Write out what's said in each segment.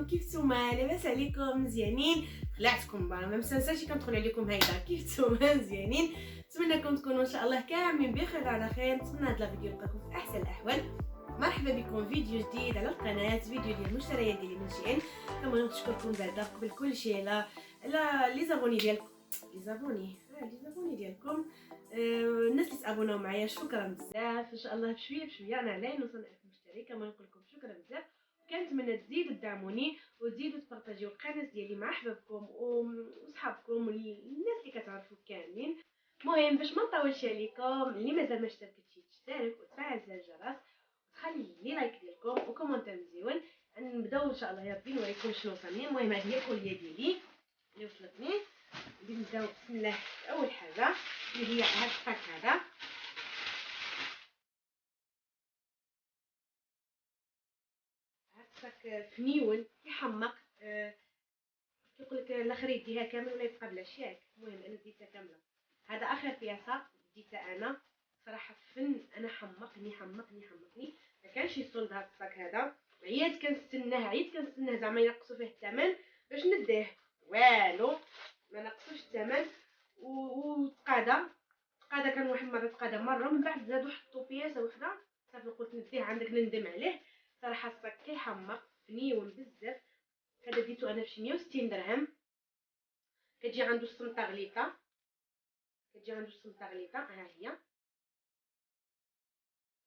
عليكم، كيف نتوما؟ لاباس عليكم؟ مزيانين؟ خلعتكم ما مسنساش كندخل عليكم هيدا. كيف نتوما؟ مزيانين؟ نتمنىكم تكونوا ان شاء الله كاملين بخير وعلى خير. نتمنى هاد الفيديو يلقاكم في احسن الاحوال. مرحبا بكم في فيديو جديد على القناه، فيديو ديال المشتريات ديالي من شين. كنبغي نشكركم بعدا قبل كل شيء على لي زابوني ديالكم، لي زابوني ديالكم. الناس اللي تابوناو معايا شكرا بزاف. ان شاء الله بشويه بشويه انا على نوصل ل1000 مشترك. كما نقول لكم شكرا بزاف، كنتمنى تزيدوا تدعموني وتزيدوا تبارطاجيو القناه ديالي مع احبابكم وصحابكم والناس اللي كتعرفوا كاملين. المهم باش ما نطولش عليكم، اللي مازال ما اشتركتش تشترك وتفعل زر الجرس وتخلي لي لايك ديالكم وكومونتير مزيون. نبداو ان شاء الله يا ربي نوريكم شنو وصلني. المهم هذه هي الكوليه ديالي اللي وصلتني. نبداو بسم الله. اول حاجه اللي هي هاد الصاك هذا، هاد الصاك فنيون كيحمق. كيقول لك الاخر يديها كامل ولا يبقى بلا شياك. المهم انا ديتها كامله. هذا اخر بياسه ديتها انا. صراحه فن، انا حمقني ما كانش يصول هذا الصاك هذا. عييت كنستناه زعما ينقصوا فيه الثمن باش نديه. والو، ما نقصوش الثمن تقادا كان واحد المره تقادا مره، من بعد زادوا حطوا بياسه وحده. صافي قلت نديه عندك نندم عليه. صراحه الصاك كيحمق فنيون بزاف. هذا ديتو انا بشي 160 درهم. كتجي عنده السمطه غليظه، ها هي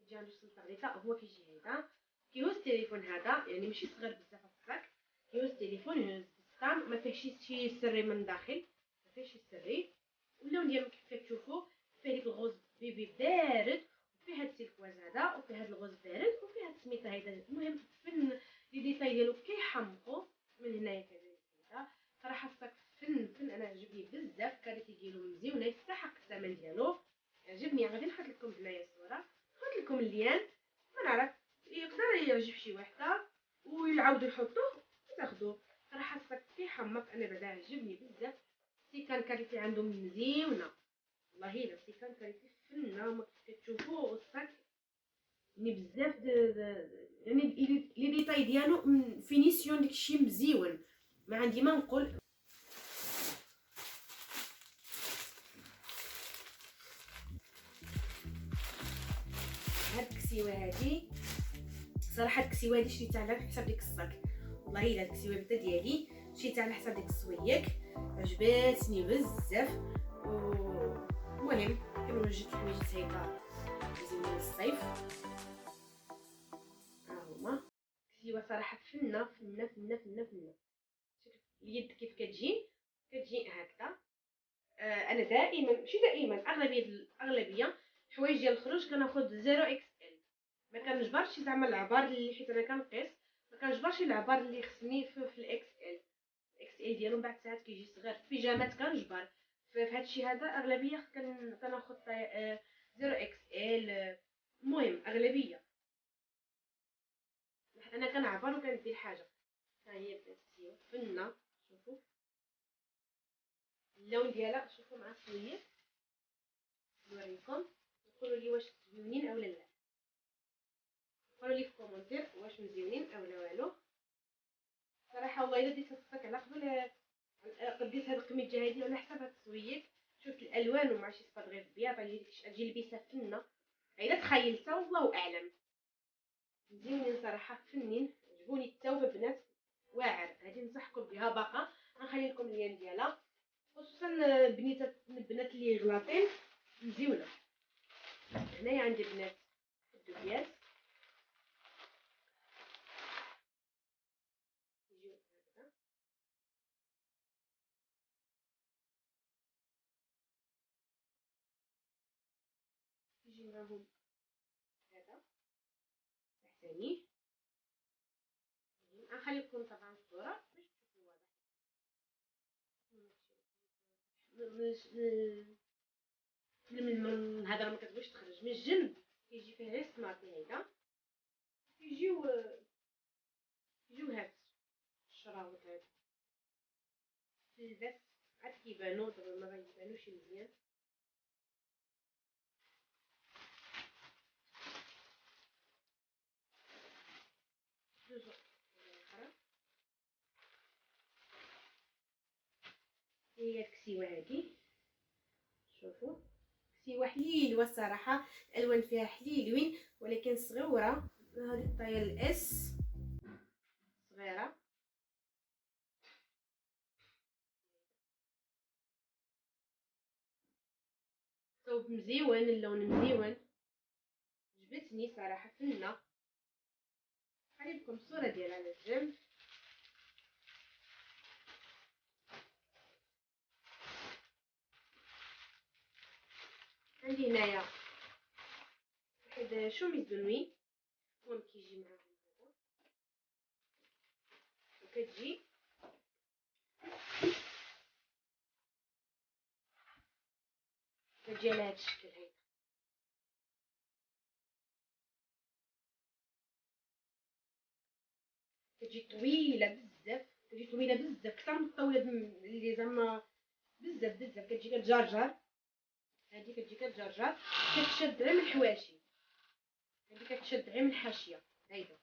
كتجي عنده السمطه غليظه. هو كيجي هذا كيهز التليفون هذا، يعني ماشي صغير بزاف الصاك. كيهز التليفون، يهز البسطام، ما فيهش شي سري من داخل، ما فيهش سري. واللون ديالو كيف كتشوفوا فيه ديك الغوز بيبي بارد، وفيه هاد التلكواز هذا، وفيه هاد الغوز بارد، وفيه هاد السميطه هيدا. المهم فن لي ديتاي ديالو كيحمقوا من هنايا كذا. صراحه الصاك فن انا عجبني بزاف. الكاليتي ديالو مزيونه، يستحق الثمن ديالو. عجبني. غادي نحط لكم هنايا الصوره، نحط لكم اللين. ما نعرف، يقدر يعجب شي وحده ويعاودوا يحطوه وتاخذوه. صراحه الصاك كيحمق، انا بعدا عجبني بزاف. كان كاليتي عندهم مزيونه والله. الا كان كاليتي فنه ما كتشوفوا الصاك يعني بزاف يعني لي ديتاي ديالو فينيسيون داكشي مزيون. ما عندي ما نقول. هاد الكسيوه هادي، صراحه الكسيوه هادي شريتها على حساب ديك الصاك. والله الا الكسيوه بدا ديالي شريتها على حساب ديك السويك، عجبتني بزاف. المهم كنوجد الحوايج هكا مزيونين للصيف. ها هما كسيوه صراحه فنه. شوف اليد كيف كتجي هكذا. انا دائما، ماشي دائما، اغلبيه الحوايج ديال الخروج كناخذ 0 اكس ال. ما كنجبرش زعما العبار اللي، حيت انا كنقيس، ما كنجبرش العبار اللي خصني في الاكس ال. الاكس ال ديالو من بعد ساعات كيجي صغير. في بيجامات كنجبر. في هذا الشيء هذا اغلبيه كناخذ 0 اكس ال. المهم اغلبيه انا كنعبر وكندير حاجه. ها هي الكسيوه فنه. شوفوا اللون ديالها، شوفوا مع السوية. نوريكم قولوا لي واش مزيونين اولا لا. قولوا لي في كومونتير واش مزيونين اولا والو. صراحه والله الا ديت الصاك على قبل قديت هاد القميجه هادي على حساب هاد السويت. شفت الالوان ومع شي صباط غير بياض تجي لبسه فنه. الا تخيلتها والله اعلم. مزيونين صراحه فنين. عجبوني الثوب بنات واعر. هادي ننصحكم بها باقا. غنخلي لكم اللين ديالها، خصوصا البنات اللي غلاطين مزيونه. هنايا عندي بنات الدبيات يجيو هكذا. يجي معاهم هذا تحتاني. غنخلي لكم طبعا الصوره باش تشوفوا واضح. من الهضره ما كتبغيش تخرج من الجنب. كيجي فيه غير السماطي هيدا. كيجيو هاد الشراوط هادو في اللباس عاد كيبانو. دابا ما غيبانوش مزيان. جوج اخرى كسيوه هادي، شوفوا كسيوه حليلوه الصراحه، الالوان فيها حليلوين ولكن صغيره. هذه الطايه الاس صغيره، ثوب مزيون، اللون مزيون، عجبتني صراحه فنه. خلي لكم الصوره ديالها على الجنب. عندي هنايا واحد شوميز بنوين، المهم كيجي معاهم هذا، وكتجي على هذا الشكل هيدا. كتجي طويله بزاف، كتجي طويله بزاف اكثر من الطويله اللي زعما بزاف بزاف، كتجي كتجرجر. هذه كتجي كتجرجر، كتشد غير من الحواشي، هذه كتشد غير من الحاشيه. هيدا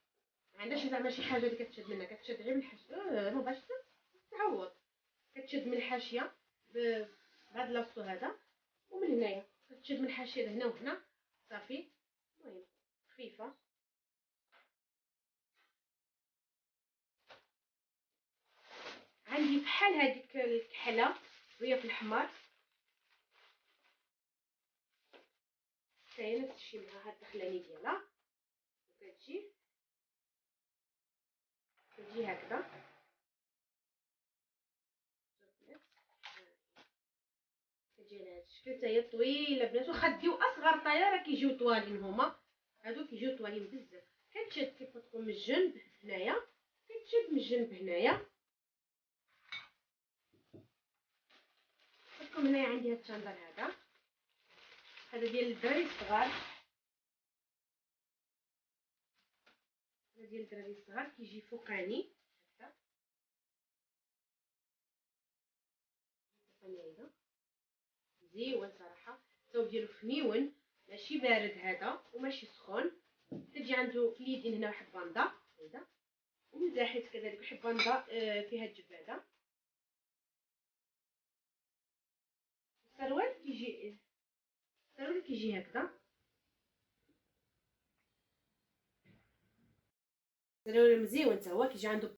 ما عندهاش زعما شي حاجه اللي كتشد منها، كتشد غير من الحاشيه. ما باش تعوض، كتشد من الحاشيه بهذا لاصو هذا، ومن هنايا كتشد من الحاشيه لهنا وهنا صافي. المهم خفيفه. عندي بحال هذيك الكحله وهي في الحمار، حتى نفس الشيء مع هاد الدخلاني ديالها، وكتجي هكذا. كتجي على هاد الشكل، حتى هي طويله بنات، واخا ديو اصغر طايه راه كيجيو طوالين، هما هادو كيجيو طوالين بزاف. كتشد كيف تكون من الجنب هنايا، كتشد من الجنب هنايا. كتكون هنايا عندي هاد الشنطر هذا ديال الدراري الصغار، هذا ديال الدراري الصغار كيجي فوقاني هكا، فوقاني هيدا زيون صراحه. الثوب ديالو فنيون، ماشي بارد هذا وماشي سخون. كتجي عنده في اليدين هنا واحد باندا هيدا، ومن تحت كذلك واحد باندا فيها الجباده. السروال كيجي هكذا، السروال مزيون حتى هو كيجي عنده